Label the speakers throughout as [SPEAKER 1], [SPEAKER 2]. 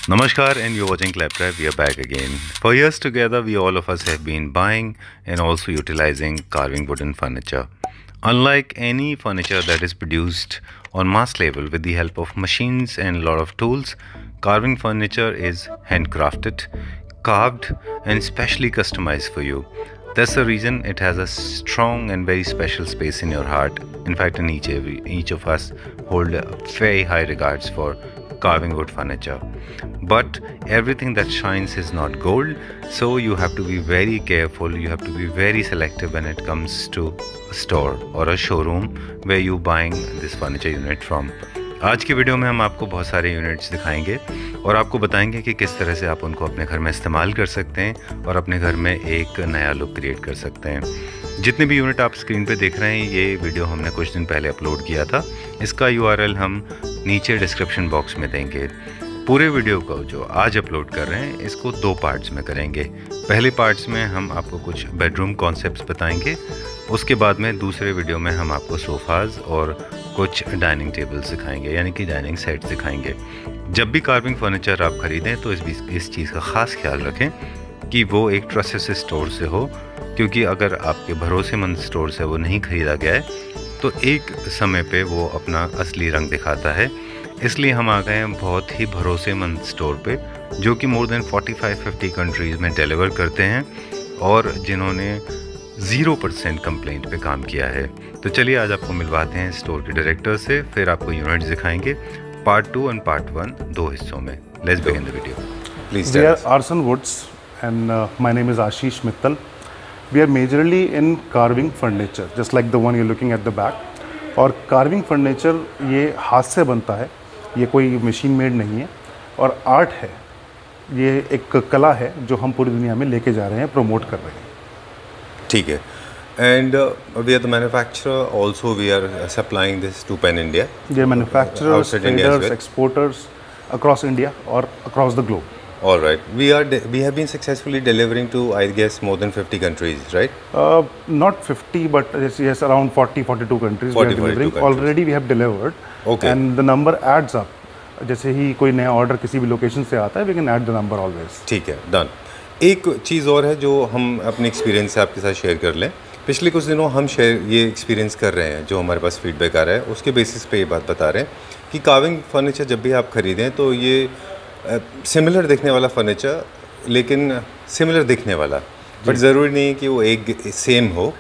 [SPEAKER 1] Namaskar, and you're watching Claptrap. We are back again. For years together, we all of us have been buying and also utilizing carving wooden furniture. Unlike any furniture that is produced on mass level with the help of machines and a lot of tools, carving furniture is handcrafted, carved, and specially customized for you. That's the reason it has a strong and very special space in your heart. In fact, in each of us hold a very high regards for carving wood furniture. But everything that shines is not gold, so you have to be very careful, you have to be very selective when it comes to a store or a showroom where you buying this furniture unit from. आज की video में हम आपको बहुत सारे units दिखाएंगे और आपको बताएंगे कि किस तरह से आप उनको अपने घर में इस्तेमाल कर सकते हैं और अपने घर में एक नया लुक क्रिएट कर सकते हैं। जितने भी यूनिट आप स्क्रीन पे देख रहे हैं, ये वीडियो हमने कुछ दिन पहले अपलोड किया था। इसका URL हम नीचे डिस्क्रिप्शन बॉक्स में देंगे। पूरे वीडियो को जो आज अपलोड कर रहे हैं, इसको 2 पार्ट्स में करेंगे। पहले पार्ट्स में हम आपको कुछ बेडरूम कॉन्सेप्ट्स बताएंगे, उसके बाद में दूसरे वीडियो में हम आपको सोफ़ाज़ और कुछ डाइनिंग टेबल्स दिखाएंगे, यानी कि डाइनिंग सेट दिखाएंगे। जब भी कार्विंग फर्नीचर आप ख़रीदें तो इस चीज़ का ख़ास ख्याल रखें कि वो एक ट्रस्टेड स्टोर से हो, क्योंकि अगर आपके भरोसेमंद स्टोर से वो नहीं ख़रीदा गया है तो एक समय पे वो अपना असली रंग दिखाता है। इसलिए हम आ गए हैं बहुत ही भरोसेमंद स्टोर पे, जो कि मोर देन 45-50 कंट्रीज़ में डिलीवर करते हैं और जिन्होंने 0% कंप्लेंट पे काम किया है। तो चलिए आज आपको मिलवाते हैं स्टोर के डायरेक्टर से, फिर आपको यूनिट्स दिखाएंगे पार्ट 2 और पार्ट 1 2 हिस्सों में। Let's begin the video. Please.
[SPEAKER 2] We are Arson Woods and my name is Ashish Mittal. We are majorly in carving furniture, just like the one you're looking at the back. और carving furniture ये हाथ से बनता है, ये कोई machine made नहीं है और आर्ट है। ये एक कला है जो हम पूरी दुनिया में लेके जा रहे हैं, प्रमोट कर रहे हैं।
[SPEAKER 1] ठीक है। And we are the manufacturer. Also, we are supplying this to Pan India.
[SPEAKER 2] We are manufacturers, traders, exporters across India or across the globe.
[SPEAKER 1] All right. We have been successfully delivering to, I guess, more than 50 countries, right?
[SPEAKER 2] Not 50, but yes, around 42 countries
[SPEAKER 1] 40,
[SPEAKER 2] we are delivering. Already we have delivered.
[SPEAKER 1] Okay.
[SPEAKER 2] And the number adds up. जैसे ही कोई नया order किसी भी location से आता है, we can add the number always.
[SPEAKER 1] ठीक है, डन। एक चीज़ और है जो हम अपने एक्सपीरियंस से आपके साथ शेयर कर लें। पिछले कुछ दिनों हम ये एक्सपीरियंस कर रहे हैं, जो हमारे पास फीडबैक आ रहा है उसके बेसिस पे ये बात बता रहे हैं कि कार्विंग फर्नीचर जब भी आप ख़रीदें तो ये सिमिलर दिखने वाला फर्नीचर, लेकिन सिमिलर दिखने वाला, बट ज़रूरी नहीं है कि वो एक सेम हो।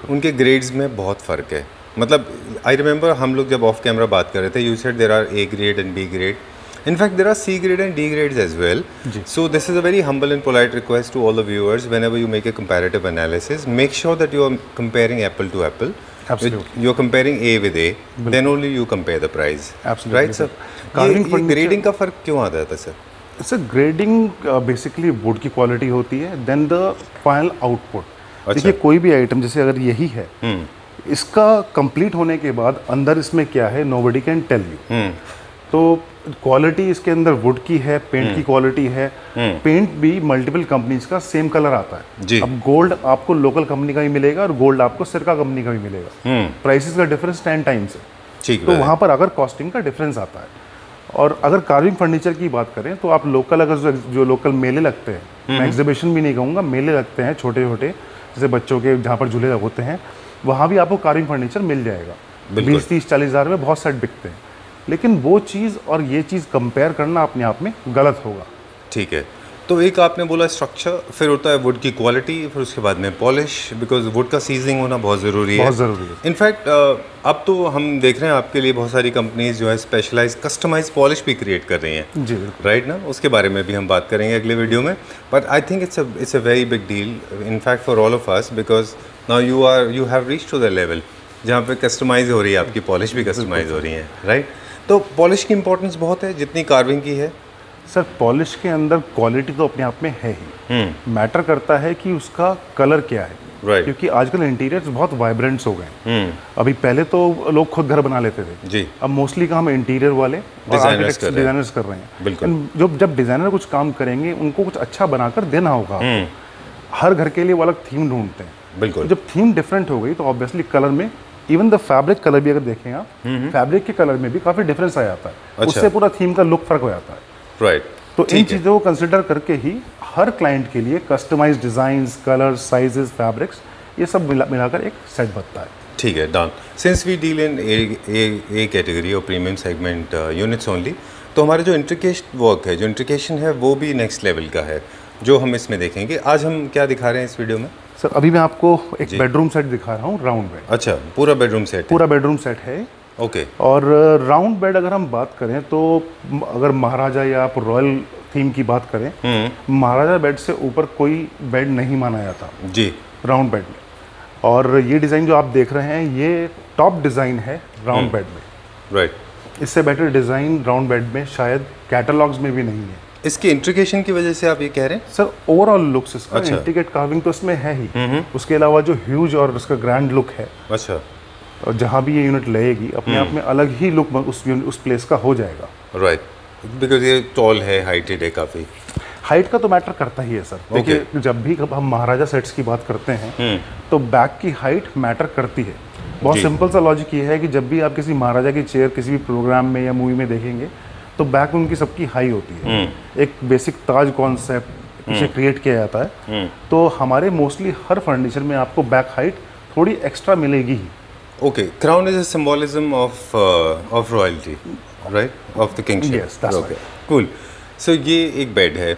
[SPEAKER 1] उनके ग्रेड्स में बहुत फ़र्क है। मतलब आई रिमेंबर हम लोग जब ऑफ कैमरा बात कर रहे थे, you said there are A grade and B grade. In fact, there are C grade and D grades as well. So this is a very humble and polite request to all the viewers. Whenever you make a comparative analysis, make sure that you are comparing apple to apple.
[SPEAKER 2] Absolutely.
[SPEAKER 1] You are comparing A with A. Then only you compare the price.
[SPEAKER 2] Absolutely.
[SPEAKER 1] Right, sir? ये grading का फ़र्क क्यों आता है sir?
[SPEAKER 2] It's a grading basically wood की quality होती है, then the final output. देखिए कोई भी आइटम जैसे अगर यही है, इसका कंप्लीट होने के बाद अंदर इसमें क्या है, nobody can tell you. तो क्वालिटी इसके अंदर वुड की है, पेंट की क्वालिटी है। पेंट भी मल्टीपल कंपनीज का सेम कलर आता है। अब गोल्ड आपको लोकल कंपनी का ही मिलेगा और गोल्ड आपको सिरका कंपनी का भी मिलेगा। प्राइसेस का डिफरेंस 10 टाइम्स है। तो वहाँ पर अगर कॉस्टिंग का डिफरेंस आता है। और अगर कार्विंग फर्नीचर की बात करें तो आप लोकल, अगर जो लोकल मेले लगते हैं, मैं एग्जीबिशन भी नहीं कहूँगा, मेले लगते हैं छोटे छोटे, जैसे बच्चों के जहाँ पर झूले होते हैं, वहाँ भी आपको कार्विंग फर्नीचर मिल जाएगा। 20-30-40 हज़ार में बहुत सेट बिकते हैं। लेकिन वो चीज़ और ये चीज़ कंपेयर करना अपने आप में गलत होगा। ठीक है।
[SPEAKER 1] तो एक आपने बोला स्ट्रक्चर, फिर होता है वुड की क्वालिटी, फिर उसके बाद में पॉलिश, बिकॉज वुड का सीजनिंग होना बहुत ज़रूरी है।
[SPEAKER 2] बहुत ज़रूरी है।
[SPEAKER 1] इनफैक्ट अब तो हम देख रहे हैं आपके लिए बहुत सारी कंपनीज जो है स्पेशलाइज कस्टमाइज पॉलिश भी क्रिएट कर रही हैं।
[SPEAKER 2] जी,
[SPEAKER 1] राइट ना, उसके बारे में भी हम बात करेंगे अगले वीडियो में। But I think it's a very big deal in fact for all of us, because now you have reach to the level जहाँ पे कस्टमाइज हो रही है, आपकी पॉलिश भी कस्टमाइज हो रही है, राइट? तो पॉलिश की इंपॉर्टेंस बहुत है जितनी कार्विंग की है।
[SPEAKER 2] सर पॉलिश के अंदर क्वालिटी तो अपने आप में है ही, मैटर करता है कि उसका कलर क्या है।
[SPEAKER 1] Right.
[SPEAKER 2] क्योंकि आजकल इंटीरियर्स बहुत वाइब्रेंट्स हो गए। अभी पहले तो लोग खुद घर बना लेते थे जी, अब मोस्टली काम इंटीरियर वाले डिजाइनर्स कर रहे हैं। बिल्कुल। जब डिजाइनर कुछ काम करेंगे उनको कुछ अच्छा बनाकर देना होगा। हर घर के लिए वो अलग थीम ढूंढते हैं।
[SPEAKER 1] बिल्कुल।
[SPEAKER 2] जब थीम डिफरेंट हो गई तो ऑब्वियसली कलर में, इवन द फैब्रिक कलर भी अगर देखें आप, फैब्रिक के कलर में भी काफ़ी डिफरेंस आ जाता है। उससे पूरा थीम का लुक फर्क हो जाता है।
[SPEAKER 1] राइट।
[SPEAKER 2] तो इन चीज़ों को कंसिडर करके ही हर क्लाइंट के लिए customize designs, colours, sizes, fabrics, ये सब मिलाकर एक सेट बनता है।
[SPEAKER 1] ठीक है, done. Since we deal in a category और प्रीमियम सेगमेंट यूनिट्स ओनली, तो हमारा जो इंट्रिकेट वर्क है, जो इंट्रिकेशन है, वो भी नेक्स्ट लेवल का है, जो हम इसमें देखेंगे। आज हम क्या दिखा रहे हैं इस वीडियो में?
[SPEAKER 2] सर अभी मैं आपको एक बेडरूम सेट दिखा रहा हूँ, राउंड बेड।
[SPEAKER 1] अच्छा, पूरा बेडरूम सेट?
[SPEAKER 2] पूरा बेडरूम सेट है।
[SPEAKER 1] ओके।
[SPEAKER 2] और राउंड बेड अगर हम बात करें तो अगर महाराजा या आप रॉयल थीम की बात करें, महाराजा बेड से ऊपर कोई बेड नहीं माना जाता
[SPEAKER 1] जी
[SPEAKER 2] राउंड बेड में। और ये डिज़ाइन जो आप देख रहे हैं, ये टॉप डिज़ाइन है राउंड बेड में।
[SPEAKER 1] राइट।
[SPEAKER 2] इससे बेटर डिज़ाइन राउंड बेड में शायद कैटलॉग्स में भी नहीं है।
[SPEAKER 1] इसकी इंट्रिकेशन की वजह से आप ये कह रहे हैं?
[SPEAKER 2] सर ओवरऑल लुक्स इसका,
[SPEAKER 1] अच्छा।
[SPEAKER 2] इंट्रिकेट कार्विंग तो इसमें है ही, उसके अलावा जो ह्यूज और उसका ग्रैंड लुक है,
[SPEAKER 1] अच्छा,
[SPEAKER 2] और जहाँ भी ये यूनिट लगेगी अपने आप में अलग ही लुक उस प्लेस का हो जाएगा।
[SPEAKER 1] राइट, बिकॉज ये टॉल है, हाइटेड है काफ़ी।
[SPEAKER 2] हाइट का तो मैटर करता ही है सर। देखिए जब भी हम महाराजा सेट्स की बात करते हैं तो बैक की हाइट मैटर करती है। बहुत सिंपल सा लॉजिक ये है कि जब भी आप किसी महाराजा की चेयर किसी भी प्रोग्राम में या मूवी में देखेंगे तो बैक में उनकी सबकी हाई होती है। एक बेसिक ताज कॉन्सेप्ट पीछे क्रिएट किया जाता है। तो हमारे मोस्टली हर फर्नीचर में आपको बैक हाइट थोड़ी एक्स्ट्रा मिलेगी ही।
[SPEAKER 1] Okay, crown is a symbolism of royalty, right, of the kingship.
[SPEAKER 2] Yes, that's
[SPEAKER 1] okay, cool. So ये एक बेड है,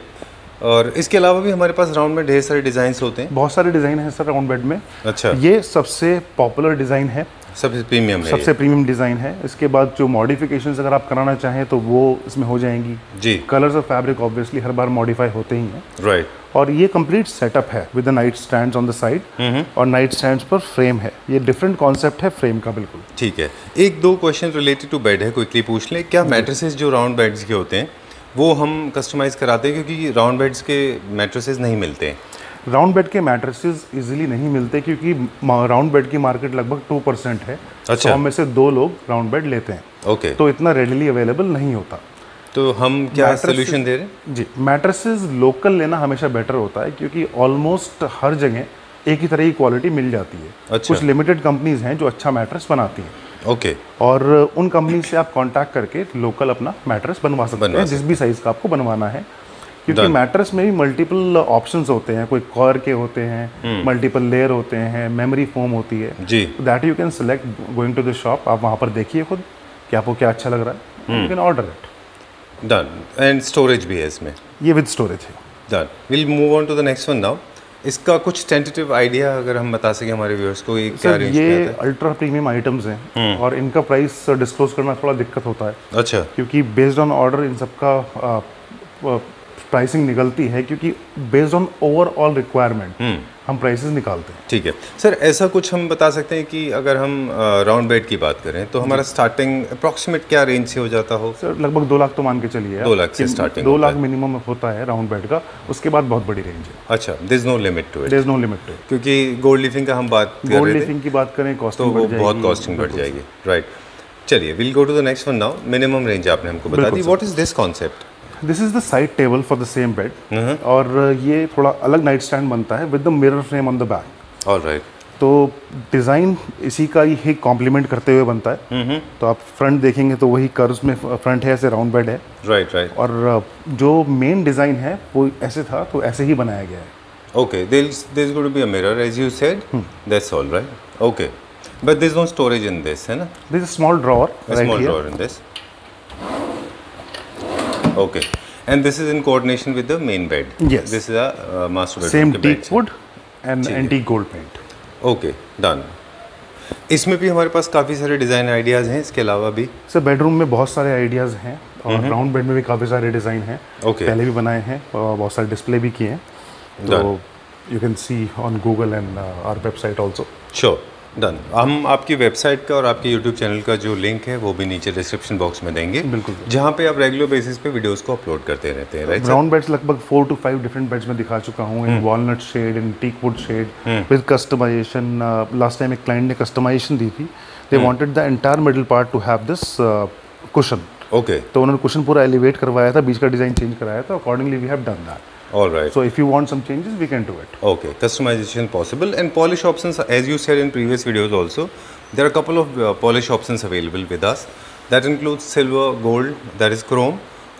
[SPEAKER 1] और इसके अलावा भी हमारे पास राउंड में ढेर सारे डिज़ाइंस होते हैं।
[SPEAKER 2] बहुत सारे डिज़ाइन हैं सर राउंड बेड में।
[SPEAKER 1] अच्छा,
[SPEAKER 2] ये सबसे पॉपुलर डिज़ाइन है,
[SPEAKER 1] सबसे प्रीमियम है,
[SPEAKER 2] सबसे प्रीमियम डिज़ाइन है। इसके बाद जो मॉडिफिकेशंस अगर आप कराना चाहें तो वो इसमें हो जाएंगी
[SPEAKER 1] जी।
[SPEAKER 2] कलर्स और फैब्रिक ऑब्वियसली हर बार मॉडिफाई होते ही हैं।
[SPEAKER 1] राइट।
[SPEAKER 2] और ये कंप्लीट सेटअप है with the night stands on the side, और नाइट स्टैंड्स पर फ्रेम है। ये डिफरेंट कॉन्सेप्ट है फ्रेम का, बिल्कुल।
[SPEAKER 1] ठीक है, एक दो क्वेश्चन रिलेटेड टू बेड है, क्विकली पूछ लें। क्या मैट्रेसेस जो राउंड बेड्स के होते हैं वो हम कस्टमाइज़ कराते हैं, क्योंकि राउंड बेड्स के मैट्रेसेस नहीं मिलते हैं?
[SPEAKER 2] राउंड बेड के मैट्रेसेस इजीली नहीं मिलते क्योंकि राउंड बेड की मार्केट लगभग 2% है।
[SPEAKER 1] अच्छा।
[SPEAKER 2] 100 में से 2 लोग राउंड बेड लेते हैं।
[SPEAKER 1] ओके,
[SPEAKER 2] तो इतना रेडिली अवेलेबल नहीं होता।
[SPEAKER 1] तो हम क्या सोल्यूशन दे रहे हैं?
[SPEAKER 2] जी, मैट्रेसेस लोकल लेना हमेशा बेटर होता है क्योंकि ऑलमोस्ट हर जगह एक ही तरह की क्वालिटी मिल जाती है।
[SPEAKER 1] अच्छा।
[SPEAKER 2] कुछ लिमिटेड कंपनीज हैं जो अच्छा मैट्रेस बनाती हैं।
[SPEAKER 1] ओके,
[SPEAKER 2] और उन कंपनी से आप कांटेक्ट करके लोकल अपना मैट्रेस बनवा सकते हैं, जिस भी साइज़ का आपको बनवाना है। क्योंकि मैट्रेस में भी मल्टीपल ऑप्शंस होते हैं, कोई कॉर के होते हैं, मल्टीपल लेयर होते हैं, मेमोरी फोम होती है
[SPEAKER 1] जी।
[SPEAKER 2] That you can select going to the shop. आप वहाँ पर देखिए खुद कि आपको क्या अच्छा लग रहा है, you can order it.
[SPEAKER 1] Done. And storage भी है इसमें?
[SPEAKER 2] ये विद स्टोरेज है।
[SPEAKER 1] Done. Will move on to the next one now. इसका कुछ टेंटेटिव आइडिया अगर हम बता सकें हमारे व्यूअर्स को, ये क्या रेंज
[SPEAKER 2] ये
[SPEAKER 1] में आता है?
[SPEAKER 2] अल्ट्रा प्रीमियम आइटम्स हैं और इनका प्राइस डिस्क्लोज करना थोड़ा दिक्कत होता है।
[SPEAKER 1] अच्छा,
[SPEAKER 2] क्योंकि बेस्ड ऑन ऑर्डर इन सबका प्राइसिंग निकलती है, क्योंकि बेस्ड ऑन ओवरऑल रिक्वायरमेंट हम प्राइसेस निकालते हैं।
[SPEAKER 1] ठीक है सर। ऐसा कुछ हम बता सकते हैं कि अगर हम राउंड बेड की बात करें तो हमारा स्टार्टिंग अप्रॉक्सीमेट क्या रेंज से हो जाता हो?
[SPEAKER 2] सर लगभग 2 लाख तो मान के चलिए।
[SPEAKER 1] 2 लाख से स्टार्टिंग?
[SPEAKER 2] 2 लाख मिनिमम होता है राउंड बेड का, उसके बाद बहुत बड़ी रेंज है।
[SPEAKER 1] अच्छा, there is no limit to it?
[SPEAKER 2] There is no limit to it,
[SPEAKER 1] क्योंकि गोल्ड लीफिंग का हम बात कर
[SPEAKER 2] गोल्ड
[SPEAKER 1] रहे थे,
[SPEAKER 2] लीफिंग की बात करें
[SPEAKER 1] तो
[SPEAKER 2] कॉस्टिंग
[SPEAKER 1] वो बहुत कॉस्टिंग बढ़ जाएगी। राइट, चलिए will go to the next one now. Minimum range आपने हमको बता दी। What is this concept?
[SPEAKER 2] This is the side table for the same bed, और ये थोड़ा अलग नाइट स्टैंड बनता है with the mirror frame on the back.
[SPEAKER 1] Alright.
[SPEAKER 2] तो डिज़ाइन इसी का ही कॉम्प्लीमेंट करते हुए बनता है। तो आप फ्रंट देखेंगे तो वही कर्व्स में फ्रंट है, ऐसे राउंड बेड है।
[SPEAKER 1] Right right.
[SPEAKER 2] और जो मेन डिज़ाइन है वो ऐसे था, तो ऐसे ही बनाया गया है।
[SPEAKER 1] Okay, there's going to be a mirror as you said. That's all right. Okay, but there's no storage in this, है ना?
[SPEAKER 2] This is a small drawer
[SPEAKER 1] A
[SPEAKER 2] right
[SPEAKER 1] small
[SPEAKER 2] here.
[SPEAKER 1] drawer in this. Okay, and this is in coordination with the main bed.
[SPEAKER 2] Yes.
[SPEAKER 1] This is a master bedroom.
[SPEAKER 2] Same
[SPEAKER 1] के bed
[SPEAKER 2] teak
[SPEAKER 1] से.
[SPEAKER 2] wood and antique gold paint.
[SPEAKER 1] Okay, done. इसमें भी हमारे पास काफ़ी सारे design ideas हैं इसके अलावा भी?
[SPEAKER 2] सर बेडरूम में बहुत सारे आइडियाज़ हैं और राउंड बेड में भी काफ़ी सारे डिज़ाइन हैं।
[SPEAKER 1] Okay.
[SPEAKER 2] पहले भी बनाए हैं और बहुत सारे डिस्प्ले भी किए हैं, तो you can see on Google and our website also.
[SPEAKER 1] Sure, done. हम आपकी वेबसाइट का और आपके यूट्यूब चैनल का जो लिंक है वो भी नीचे डिस्क्रिप्शन बॉक्स में देंगे,
[SPEAKER 2] बिल्कुल,
[SPEAKER 1] जहाँ पे आप रेगुलर बेसिस पे वीडियोस को अपलोड करते रहते हैं, राइट?
[SPEAKER 2] राउंड बेड्स लगभग 4 to 5 डिफरेंट बेड्स में दिखा चुका हूँ, in walnut shade, in teak wood shade with customization. Last time एक क्लाइंट ने कस्टमाइजेशन दी थी, they wanted the entire middle part to have this cushion.
[SPEAKER 1] Okay,
[SPEAKER 2] तो उन्होंने कुशन पूरा एलिवेट करवाया था, बीच का डिज़ाइन चेंज कराया था, accordingly we have done that.
[SPEAKER 1] all right.
[SPEAKER 2] So if you want some changes, we can do it.
[SPEAKER 1] Okay, customization possible and polish options, as you said in previous videos also, there are a couple of polish options available with us. That includes silver, gold, that is chrome,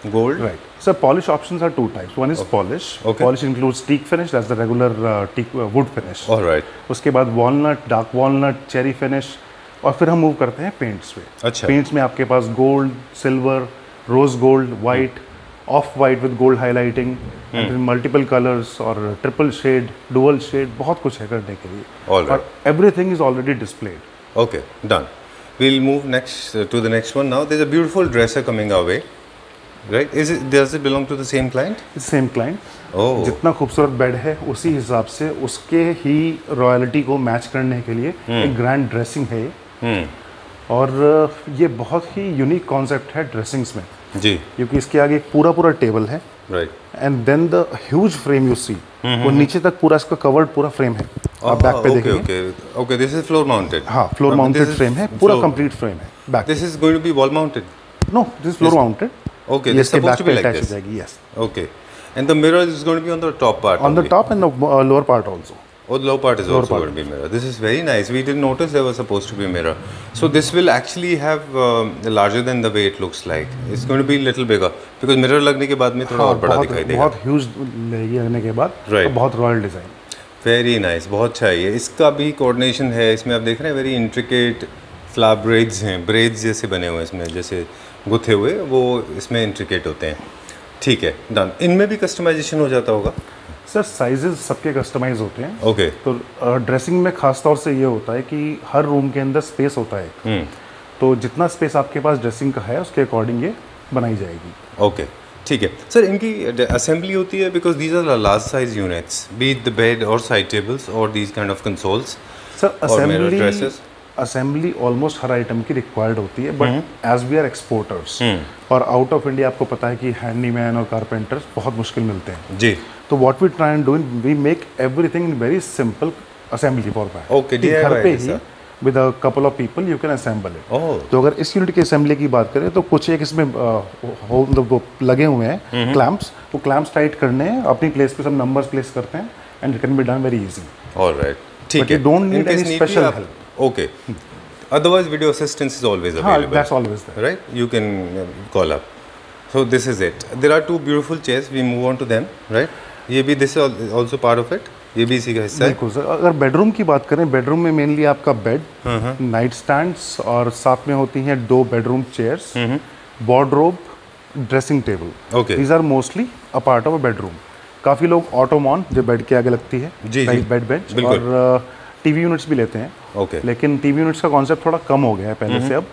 [SPEAKER 1] gold,
[SPEAKER 2] Right. So polish options are two types. One is polish.
[SPEAKER 1] Okay.
[SPEAKER 2] Polish includes teak finish, that's the regular teak wood finish.
[SPEAKER 1] All right.
[SPEAKER 2] उसके बाद walnut, dark walnut, cherry finish, और फिर हम move करते हैं paints पे.
[SPEAKER 1] अच्छा.
[SPEAKER 2] Paints में आपके पास gold, silver, rose gold, white, off white with gold highlighting, multiple colours और ट्रिपल शेड, डुअल शेड, बहुत कुछ है करने के लिए.
[SPEAKER 1] All right.
[SPEAKER 2] और everything is already displayed.
[SPEAKER 1] Okay, done. We'll move next to the next one now. There's a beautiful dresser coming our way. Right? Does it belong to the same client?
[SPEAKER 2] Same client.
[SPEAKER 1] Oh.
[SPEAKER 2] जितना खूबसूरत bed है उसी हिसाब से उसके ही royalty को match करने के लिए एक ग्रैंड ड्रेसिंग है ये. और ये बहुत ही यूनिक कॉन्सेप्ट है ड्रेसिंग्स में,
[SPEAKER 1] जी.
[SPEAKER 2] क्योंकि इसके आगे एक पूरा टेबल है
[SPEAKER 1] Right.
[SPEAKER 2] And then the huge frame you see, वो नीचे तक पूरा इसका कवर्ड पूरा फ्रेम है. आप बैक पे
[SPEAKER 1] Okay,
[SPEAKER 2] देखेंगे.
[SPEAKER 1] okay. This is floor mounted.
[SPEAKER 2] हाँ, फ्लोर माउंटेड फ्रेम है, पूरा कंप्लीट फ्रेम है. Back
[SPEAKER 1] This is going to be wall mounted.
[SPEAKER 2] No, this floor mounted.
[SPEAKER 1] Okay,
[SPEAKER 2] ये
[SPEAKER 1] this is
[SPEAKER 2] इसके
[SPEAKER 1] supposed
[SPEAKER 2] बैक
[SPEAKER 1] to
[SPEAKER 2] पे
[SPEAKER 1] be like
[SPEAKER 2] अटैच हो
[SPEAKER 1] this.
[SPEAKER 2] जाएगी. Yes,
[SPEAKER 1] Okay. And the mirror is going to be on the top part.
[SPEAKER 2] On the
[SPEAKER 1] only.
[SPEAKER 2] Top and lower part also.
[SPEAKER 1] Oh, the lower part is
[SPEAKER 2] Lower
[SPEAKER 1] also
[SPEAKER 2] part.
[SPEAKER 1] going to be mirror. This is very nice. We didn't notice there was supposed to be mirror. So this will actually have larger than the way it looks like. It's going to be little bigger because mirror लगने के बाद में थोड़ा और बड़ा दिखाई देगा.
[SPEAKER 2] बहुत ह्यूज लगने के बाद.
[SPEAKER 1] Right.
[SPEAKER 2] और बहुत रॉयल डिजाइन.
[SPEAKER 1] वेरी नाइस, बहुत अच्छा है ये. इसका भी कोऑर्डिनेशन है इसमें, आप देख रहे हैं वेरी इंट्रिकेट फ्लावर ब्रेड्स हैं, ब्रेड्स जैसे बने हुए हैं इसमें, जैसे गुथे हुए वो इसमें इंट्रिकेट होते हैं. ठीक है, डन. इनमें भी कस्टमाइजेशन हो जाता होगा?
[SPEAKER 2] सर साइजेस सबके कस्टमाइज होते हैं.
[SPEAKER 1] ओके.
[SPEAKER 2] तो ड्रेसिंग में खास तौर से ये होता है कि हर रूम के अंदर स्पेस होता है. तो जितना स्पेस आपके पास ड्रेसिंग का है उसके अकॉर्डिंग ये बनाई जाएगी.
[SPEAKER 1] ओके, ठीक है. सर इनकी असेंबली होती है because these are large size units, be the bed और साइड टेबल्स और these kind of consoles.
[SPEAKER 2] Sir assembly almost हर आइटम की रिक्वायर्ड होती है, but as we are exporters और आउट ऑफ इंडिया आपको पता है कि हैंडीमैन और कारपेंटर्स बहुत मुश्किल मिलते हैं
[SPEAKER 1] जी.
[SPEAKER 2] तो what we try and do, we make everything in very simple assembly format.
[SPEAKER 1] Okay, DIY
[SPEAKER 2] घर पे ही
[SPEAKER 1] जैसा.
[SPEAKER 2] With a couple of people you can assemble it.
[SPEAKER 1] Oh.
[SPEAKER 2] तो अगर इस यूनिट की असेंबली की बात करें तो कुछ एक इसमें वो लगे हुए हैं क्लैंप्स. वो क्लैंप्स टाइट करने हैं, अपनी प्लेस पे सब नंबर्स प्लेस करते हैं and it can be done very easy.
[SPEAKER 1] Alright, ठीक
[SPEAKER 2] But
[SPEAKER 1] है.
[SPEAKER 2] you don't need
[SPEAKER 1] In case
[SPEAKER 2] any
[SPEAKER 1] need
[SPEAKER 2] special
[SPEAKER 1] be, आप- Okay. Otherwise, video assistance is always available.
[SPEAKER 2] That's always there.
[SPEAKER 1] Right? You can call up. So this is it. There are two beautiful chairs. We move on to them. Right? ये भी this is also part of it. ये भी इसी का हिस्सा है.
[SPEAKER 2] बिल्कुल sir. अगर बेडरूम की बात करें, बेडरूम में मेनली आपका बेड, नाइट स्टैंड्स और साथ में होती हैं 2 bedroom chairs, wardrobe, dressing table.
[SPEAKER 1] Okay.
[SPEAKER 2] These are mostly a part of a bedroom. काफ़ी लोग ऑटोमॉन जो बेड के आगे लगती है,
[SPEAKER 1] जी, जी.
[SPEAKER 2] बेड बेंच,
[SPEAKER 1] बिल्कुल.
[SPEAKER 2] और टीवी यूनिट्स भी लेते हैं.
[SPEAKER 1] Okay.
[SPEAKER 2] लेकिन टीवी यूनिट्स का कॉन्सेप्ट थोड़ा कम हो गया है पहले से. अब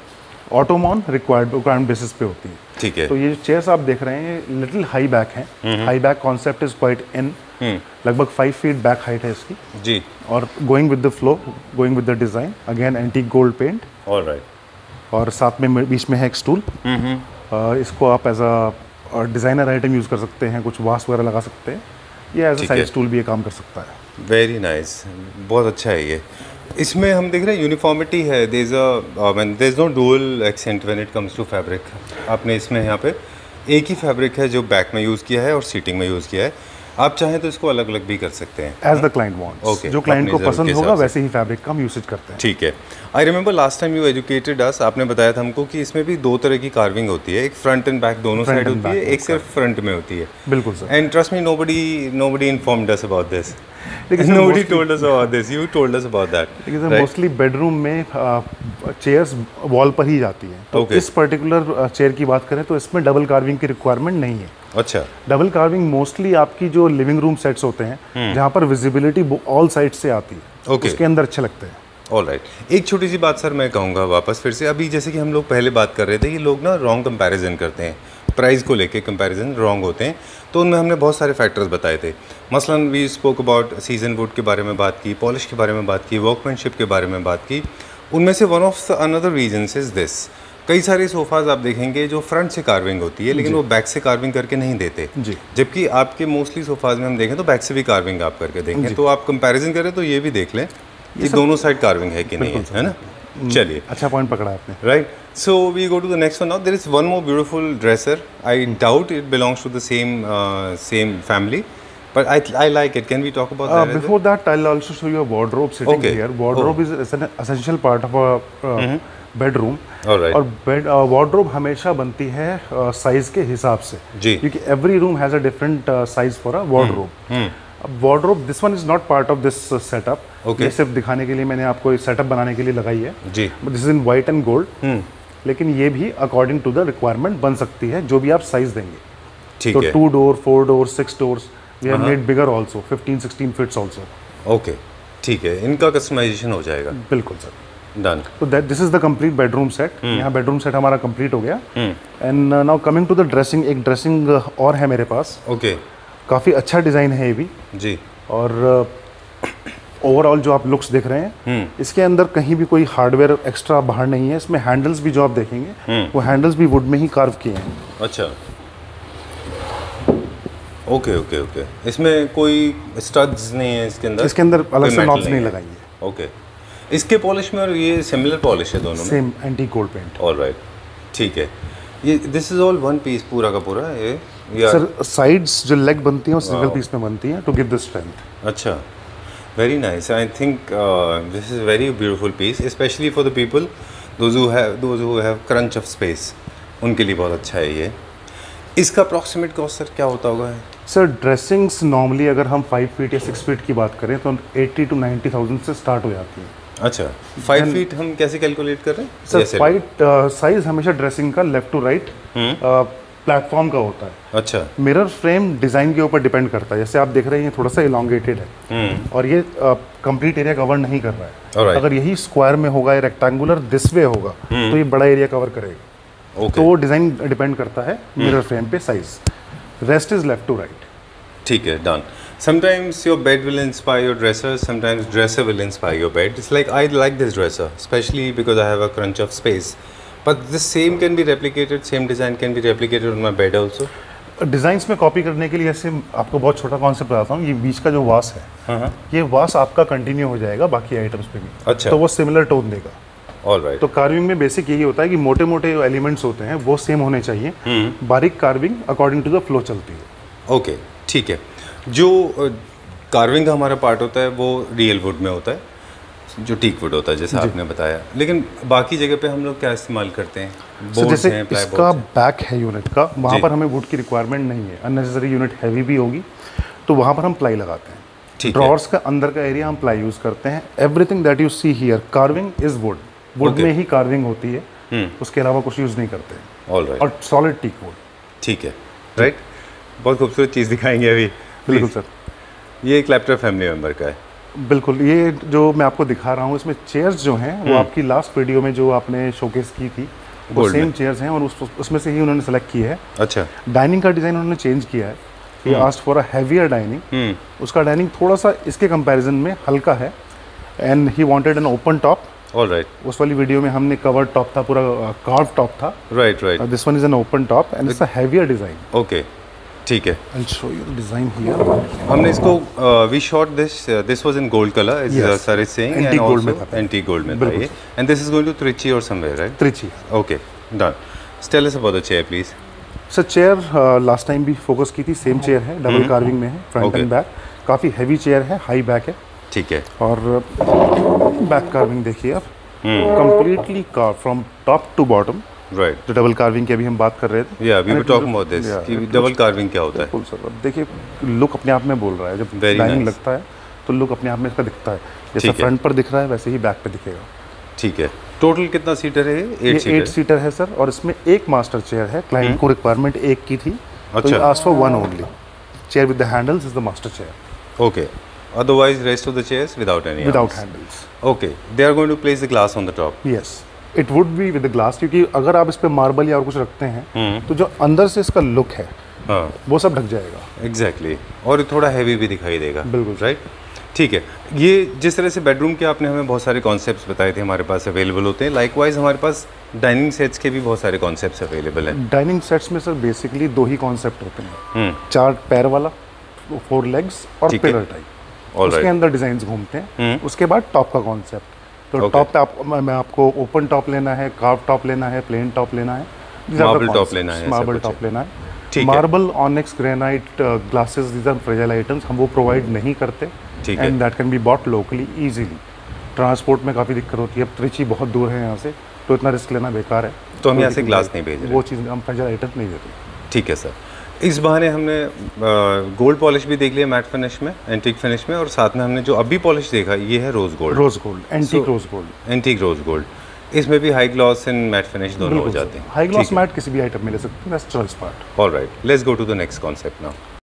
[SPEAKER 2] ऑटोमॉन रिक्वायर्ड बेसिस पे होती है.
[SPEAKER 1] ठीक है.
[SPEAKER 2] तो ये जो चेयर्स आप देख रहे हैं लिटिल हाई बैक हैं. High back concept is quite in. लगभग 5 फीट बैक हाइट है इसकी.
[SPEAKER 1] जी.
[SPEAKER 2] और going with the flow, going with the design, again antique gold paint.
[SPEAKER 1] Alright.
[SPEAKER 2] और साथ में बीच में है एक स्टूल. इसको आप as a designer item use कर सकते हैं, कुछ वास वगैरह लगा सकते हैं. ये एज अ
[SPEAKER 1] ठीक है.
[SPEAKER 2] साइड स्टूल भी ये काम कर सकता है.
[SPEAKER 1] वेरी नाइस, बहुत अच्छा है ये. इसमें हम देख रहे हैं यूनिफॉर्मिटी है. There is no dual accent when it comes to fabric. आपने इसमें यहाँ पे एक ही फैब्रिक है जो बैक में यूज़ किया है और सीटिंग में यूज़ किया है. आप चाहें तो इसको अलग अलग भी कर सकते हैं.
[SPEAKER 2] As the client wants.
[SPEAKER 1] Okay,
[SPEAKER 2] जो क्लाइंट
[SPEAKER 1] अपनी
[SPEAKER 2] को
[SPEAKER 1] ज़रूरत
[SPEAKER 2] पसंद
[SPEAKER 1] के
[SPEAKER 2] होगा
[SPEAKER 1] हिसाब से.
[SPEAKER 2] वैसे ही फैब्रिक का हम यूसेज करते हैं.
[SPEAKER 1] ठीक है. I remember last time you educated us, आपने बताया था हमको कि इसमें भी 2 तरह की कार्विंग होती है. एक फ्रंट एंड बैक दोनों
[SPEAKER 2] Front
[SPEAKER 1] साइड
[SPEAKER 2] and
[SPEAKER 1] होती है,
[SPEAKER 2] back,
[SPEAKER 1] एक सिर्फ फ्रंट में होती है.
[SPEAKER 2] बिल्कुल sir.
[SPEAKER 1] And trust me, nobody informed us about this.
[SPEAKER 2] लेकिन sir
[SPEAKER 1] Nobody
[SPEAKER 2] mostly-
[SPEAKER 1] told us about this. You told us about that.
[SPEAKER 2] लेकिन सर
[SPEAKER 1] right?
[SPEAKER 2] मोस्टली बेडरूम में चेयर्स वॉल पर ही जाती हैं. तो
[SPEAKER 1] Okay.
[SPEAKER 2] इस पर्टिकुलर चेयर की बात करें तो इसमें डबल कार्विंग की रिक्वायरमेंट नहीं है.
[SPEAKER 1] अच्छा.
[SPEAKER 2] डबल कार्विंग मोस्टली आपकी जो लिविंग रूम सेट्स होते हैं जहाँ पर विजिबिलिटी ऑल साइड से आती है,
[SPEAKER 1] Okay.
[SPEAKER 2] उसके अंदर अच्छे लगते हैं.
[SPEAKER 1] ऑलराइट. एक छोटी सी बात सर मैं कहूँगा वापस फिर से. अभी जैसे कि हम लोग पहले बात कर रहे थे कि लोग ना रॉन्ग कंपैरिजन करते हैं, प्राइस को लेके कंपैरिजन रॉन्ग होते हैं. तो उनमें हमने बहुत सारे फैक्टर्स बताए थे. मसलन we spoke about season wood के बारे में बात की, पॉलिश के बारे में बात की, वर्कमैनशिप के बारे में बात की. उनमें से one of the another reasons is this. कई सारे सोफ़ाज़ आप देखेंगे जो फ्रंट से कार्विंग होती है लेकिन वो बैक से कार्विंग करके नहीं देते.
[SPEAKER 2] जी.
[SPEAKER 1] जबकि आपके मोस्टली सोफ़ाज़ में हम देखें तो बैक से भी कार्विंग आप करके देखें. तो आप कंपैरिजन करें तो ये भी देख लें कि दोनों साइड कार्विंग है कि नहीं है ना. चलिए,
[SPEAKER 2] अच्छा पॉइंट पकड़ा आपने.
[SPEAKER 1] right. So we go to the next one now. There is one more beautiful dresser. I doubt it belongs to the same family, but I like it. Can we talk about that? as well?
[SPEAKER 2] Before that, I'll also show you a wardrobe sitting
[SPEAKER 1] Okay.
[SPEAKER 2] here. Wardrobe is an essential part of a bedroom.
[SPEAKER 1] Alright.
[SPEAKER 2] और bed wardrobe हमेशा बनती है size के हिसाब से
[SPEAKER 1] जी।
[SPEAKER 2] क्योंकि every room has a different size for a wardrobe. अब wardrobe this one is not part of this setup.
[SPEAKER 1] Okay.
[SPEAKER 2] ये सिर्फ दिखाने के लिए मैंने आपको एक सेटअप बनाने के लिए लगाई है
[SPEAKER 1] जी।
[SPEAKER 2] This is in white and gold. लेकिन ये भी अकॉर्डिंग टू द रिक्वायरमेंट बन सकती है जो भी आप साइज देंगे।
[SPEAKER 1] ठीक
[SPEAKER 2] तो
[SPEAKER 1] है।
[SPEAKER 2] 2 door 4 door 6 doors we have made bigger also 15-16 feets also.
[SPEAKER 1] Okay, ठीक है, इनका कस्टमाइजेशन हो जाएगा।
[SPEAKER 2] बिल्कुल सर।
[SPEAKER 1] डन।
[SPEAKER 2] तो that this is the complete bedroom set. यहाँ बेडरूम सेट हमारा कंप्लीट हो गया। And now coming to the dressing, एक ड्रेसिंग और है मेरे पास।
[SPEAKER 1] ओके।
[SPEAKER 2] काफ़ी अच्छा डिज़ाइन है ये भी।
[SPEAKER 1] जी।
[SPEAKER 2] और ओवरऑल जो आप लुक्स देख रहे हैं इसके अंदर कहीं भी कोई हार्डवेयर एक्स्ट्रा बाहर नहीं है। इसमें हैंडल्स भी जो आप देखेंगे वो हैंडल्स भी वुड में ही कार्व किए हैं।
[SPEAKER 1] अच्छा, ओके ओके ओके। इसमें कोई स्टड्स नहीं है इसके अंदर?
[SPEAKER 2] इसके अंदर अलग से
[SPEAKER 1] metal
[SPEAKER 2] नॉब्स नहीं
[SPEAKER 1] है।
[SPEAKER 2] लगाई है।
[SPEAKER 1] ओके। इसके पॉलिश में और ये सिमिलर पॉलिश है दोनों में?
[SPEAKER 2] Same antique gold paint.
[SPEAKER 1] Alright, ठीक है। ये this is all one piece पूरा का पूरा ये या?
[SPEAKER 2] सर साइड्स जो लेग बनती हैं वो सिंगल पीस में बनती हैं टू गिव द स्ट्रेंथ।
[SPEAKER 1] अच्छा, very nice. I think this is very beautiful piece, specially for the people those who have crunch of space, उनके लिए बहुत अच्छा है ये। इसका अप्रॉक्सीमेट कॉस्ट सर क्या होता होगा?
[SPEAKER 2] सर ड्रेसिंग्स नॉर्मली अगर हम 5 फीट या 6 फीट की बात करें तो 80 to 90,000 से स्टार्ट हो जाती है।
[SPEAKER 1] अच्छा, 5 फीट हम कैसे कैलकुलेट कर रहे हैं?
[SPEAKER 2] सर फाइट साइज हमेशा ड्रेसिंग का लेफ्ट टू राइट प्लेटफॉर्म का होता है।
[SPEAKER 1] अच्छा।
[SPEAKER 2] मिरर फ्रेम डिज़ाइन के ऊपर डिपेंड करता है। जैसे आप देख रहे हैं ये थोड़ा सा इलोंगेटेड है और ये कंप्लीट एरिया कवर नहीं कर रहा है।
[SPEAKER 1] Alright.
[SPEAKER 2] अगर यही स्क्वायर में होगा या रेक्टेंगुलर दिस वे होगा तो ये बड़ा एरिया कवर करेगा।
[SPEAKER 1] ओके,
[SPEAKER 2] तो वो डिज़ाइन डिपेंड करता है मिरर फ्रेम पे size. Rest is left to right.
[SPEAKER 1] ठीक है, done. Sometimes your bed will inspire your dresser, sometimes dresser will inspire your bed. It's like I like this dresser, especially because I have a crunch of space. But the same can be replicated, same design can be replicated on my bed also.
[SPEAKER 2] Designs में copy करने के लिए ऐसे आपको बहुत छोटा concept बताता हूँ। ये बीच का जो वास है ये वास आपका कंटिन्यू हो जाएगा बाकी आइटम्स पे भी।
[SPEAKER 1] अच्छा।
[SPEAKER 2] तो वो सिमिलर टोन देगा।
[SPEAKER 1] Alright.
[SPEAKER 2] तो कार्विंग में बेसिक यही होता है कि मोटे मोटे जो एलिमेंट्स होते हैं वो सेम होने चाहिए। बारीक carving according to the flow चलती है।
[SPEAKER 1] ओके, ठीक है। जो कार्विंग का हमारा पार्ट होता है वो रियल वुड में होता है, जो टीक वुड होता है जैसा आपने बताया। लेकिन बाकी जगह पे हम लोग क्या इस्तेमाल करते हैं?
[SPEAKER 2] So, जैसे इसका बैक है यूनिट का, वहाँ पर हमें वुड की रिक्वायरमेंट नहीं है। अननेसेसरी यूनिट हैवी भी होगी तो वहाँ पर हम प्लाई लगाते हैं।
[SPEAKER 1] ठीक है।
[SPEAKER 2] ड्रॉर्स का अंदर का एरिया हम प्लाई यूज़ करते हैं। Everything that you see here carving is would. Would
[SPEAKER 1] Okay.
[SPEAKER 2] में ही कार्विंग होती है, उसके अलावा कुछ यूज़ नहीं करते।
[SPEAKER 1] ऑलराइट,
[SPEAKER 2] और सॉलिड टीक वुड।
[SPEAKER 1] ठीक है, राइट। बहुत खूबसूरत चीज़ दिखाएंगे अभी।
[SPEAKER 2] बिल्कुल सर।
[SPEAKER 1] ये एक लैपटॉप फैमिली मेम्बर का है।
[SPEAKER 2] बिल्कुल, ये जो मैं आपको दिखा रहा हूँ इसमें चेयर्स जो हैं वो आपकी लास्ट वीडियो में जो आपने शोकेस की थी वो
[SPEAKER 1] Gold
[SPEAKER 2] सेम
[SPEAKER 1] में।
[SPEAKER 2] चेयर्स हैं और उसमें से ही उन्होंने सेलेक्ट की है।
[SPEAKER 1] अच्छा।
[SPEAKER 2] डाइनिंग का डिज़ाइन उन्होंने चेंज किया है। ये asked for a heavier dining. उसका डाइनिंग थोड़ा सा इसके कंपैरिजन में हल्का है and he wanted an open top.
[SPEAKER 1] Alright,
[SPEAKER 2] उस वाली वीडियो में हमने कवर टॉप था, पूरा कार्व टॉप था।
[SPEAKER 1] Right right.
[SPEAKER 2] This one is an open top and it's a heavier design.
[SPEAKER 1] Okay, ठीक है।
[SPEAKER 2] I will show you the design here.
[SPEAKER 1] हमने इसको we shot this was in gold colour as
[SPEAKER 2] Yes.
[SPEAKER 1] Sir is saying, and
[SPEAKER 2] Antique gold में
[SPEAKER 1] also
[SPEAKER 2] था।
[SPEAKER 1] Antique gold में था
[SPEAKER 2] बिल्कुल।
[SPEAKER 1] ये। And this is going to Trichy और somewhere, right?
[SPEAKER 2] Trichy.
[SPEAKER 1] Okay, done. Tell us about the chair please.
[SPEAKER 2] Sir chair last time भी focus की थी, सेम चेयर है, डबल कार्विंग में है, फ्रंट
[SPEAKER 1] Okay.
[SPEAKER 2] And back. काफ़ी हैवी चेयर है, हाई बैक है
[SPEAKER 1] ठीक है।
[SPEAKER 2] और बैक कार्विंग देखिए आप, completely carve from top to bottom.
[SPEAKER 1] Right,
[SPEAKER 2] जो डबल कार्विंग की अभी हम बात कर रहे थे।
[SPEAKER 1] या we were talking about this कि डबल कार्विंग क्या होता है।
[SPEAKER 2] बिल्कुल सर। अब देखिए लुक अपने आप में बोल रहा है, जब
[SPEAKER 1] Very
[SPEAKER 2] डाइनिंग
[SPEAKER 1] nice.
[SPEAKER 2] लगता है तो लुक अपने आप में इसका दिखता है। जैसे
[SPEAKER 1] ठीक है।
[SPEAKER 2] फ्रंट पर दिख रहा है वैसे ही बैक पे दिखेगा।
[SPEAKER 1] ठीक है। टोटल कितना सीटर है ये? 8
[SPEAKER 2] ये
[SPEAKER 1] सीटर।
[SPEAKER 2] 8 सीटर है सर और इसमें एक मास्टर चेयर है। क्लाइंट को रिक्वायरमेंट एक की थी तो
[SPEAKER 1] अच्छा।
[SPEAKER 2] Asked for one only. Chair with the handles is the master chair.
[SPEAKER 1] Okay, otherwise rest of the chairs without any
[SPEAKER 2] without
[SPEAKER 1] arms.
[SPEAKER 2] Handles.
[SPEAKER 1] Okay, they are going to place the glass on the top.
[SPEAKER 2] Yes, it would be with the glass, क्योंकि अगर आप इस पे marble या और कुछ रखते हैं तो जो अंदर से इसका लुक है
[SPEAKER 1] हाँ,
[SPEAKER 2] वो सब ढक जाएगा।
[SPEAKER 1] एग्जैक्टली। और थोड़ा हैवी भी दिखाई देगा।
[SPEAKER 2] बिल्कुल।
[SPEAKER 1] राइट, ठीक है। ये जिस तरह से बेडरूम के आपने हमें बहुत सारे कॉन्सेप्ट्स बताए थे हमारे पास अवेलेबल होते हैं, लाइकवाइज हमारे पास डाइनिंग सेट्स के भी बहुत सारे कॉन्सेप्ट्स अवेलेबल हैं।
[SPEAKER 2] डाइनिंग सेट्स में सर बेसिकली 2 ही कॉन्सेप्ट होते हैं, 4 पैर वाला, 4 लेग्स और
[SPEAKER 1] ठीक है।
[SPEAKER 2] Pillar type.
[SPEAKER 1] All
[SPEAKER 2] उसके
[SPEAKER 1] right.
[SPEAKER 2] अंदर डिजाइन घूमते हैं। उसके बाद टॉप का कॉन्सेप्ट। तो
[SPEAKER 1] Okay.
[SPEAKER 2] टॉप पे मैं आपको ओपन टॉप लेना है, कार्व टॉप लेना है, प्लेन टॉप लेना है,
[SPEAKER 1] Marble top लेना है, ऐसा
[SPEAKER 2] मार्बल
[SPEAKER 1] कुछ
[SPEAKER 2] टॉप लेना है।
[SPEAKER 1] ठीक है।
[SPEAKER 2] Marble, onyx, granite, glasses, these are fragile items, हम वो प्रोवाइड नहीं करते।
[SPEAKER 1] ठीक है।
[SPEAKER 2] And that can be bought locally easily. Transport में काफ़ी दिक्कत होती है। अब त्रिची बहुत दूर है यहाँ से, तो इतना रिस्क लेना बेकार है।
[SPEAKER 1] तो हम यहाँ से ग्लास नहीं भेज रहे,
[SPEAKER 2] वो चीज़ हम फ्रेंचाइज आइटम नहीं देते।
[SPEAKER 1] ठीक है सर। इस बहाने हमने गोल्ड पॉलिश भी देख लिया मैट फिनिश में, एंटीक फिनिश में, और साथ में हमने जो अभी पॉलिश देखा ये है rose gold.
[SPEAKER 2] Rose gold, antique rose gold.
[SPEAKER 1] Antique rose gold, इसमें भी high gloss and matte finish दोनों हो जाते हैं।
[SPEAKER 2] हाई ग्लॉस मैट किसी भी आइटम में ले सकते हैं, that's choice part.
[SPEAKER 1] Alright, let's go to the next concept now.